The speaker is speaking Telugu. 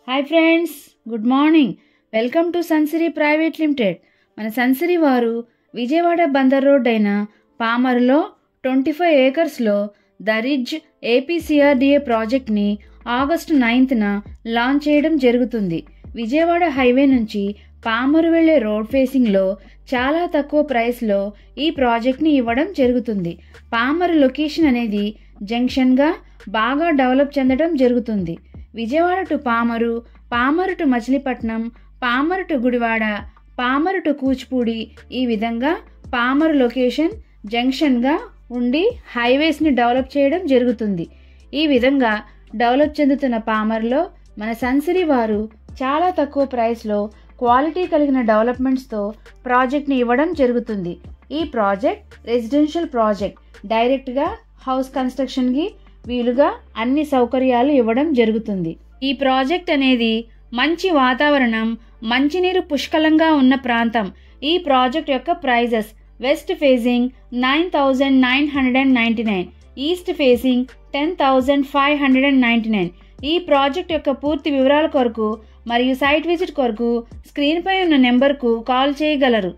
Hi friends, good morning. Welcome to Sunsiri private limited. మన సన్సిరీ వారు విజయవాడ బందర్ రోడ్ అయిన పామరులో 25 ఏకర్స్లో ద రిడ్జ్ ఏపీసీఆర్డీఏ ప్రాజెక్ట్ని ఆగస్టు 9న లాంచ్ చేయడం జరుగుతుంది. విజయవాడ హైవే నుంచి పామరు వెళ్లే రోడ్ ఫేసింగ్లో చాలా తక్కువ ప్రైస్లో ఈ ప్రాజెక్ట్ని ఇవ్వడం జరుగుతుంది. పామరు లొకేషన్ అనేది జంక్షన్గా బాగా డెవలప్ చెందడం జరుగుతుంది. Vijayawada to Pamarru, Pamarru to Machilipatnam, Pamarru to Gudivada, Pamarru to Kuchipudi, ఈ విధంగా పామరు లొకేషన్ జంక్షన్గా ఉండి హైవేస్ని డెవలప్ చేయడం జరుగుతుంది. ఈ విధంగా డెవలప్ చెందుతున్న పామరులో మన సన్సిరీ వారు చాలా తక్కువ ప్రైస్లో క్వాలిటీ కలిగిన డెవలప్మెంట్స్తో ప్రాజెక్ట్ని ఇవ్వడం జరుగుతుంది. ఈ ప్రాజెక్ట్ రెసిడెన్షియల్ ప్రాజెక్ట్, డైరెక్ట్గా హౌస్ కన్స్ట్రక్షన్కి వీలుగా అన్ని సౌకర్యాలు ఇవ్వడం జరుగుతుంది. ఈ ప్రాజెక్ట్ అనేది మంచి వాతావరణం, మంచినీరు పుష్కలంగా ఉన్న ప్రాంతం. ఈ ప్రాజెక్ట్ యొక్క prices: west facing 9,999, east facing 10,599. ఈ ప్రాజెక్ట్ యొక్క పూర్తి వివరాల కొరకు మరియు సైట్ విజిట్ కొరకు స్క్రీన్పై ఉన్న నెంబర్కు కాల్ చేయగలరు.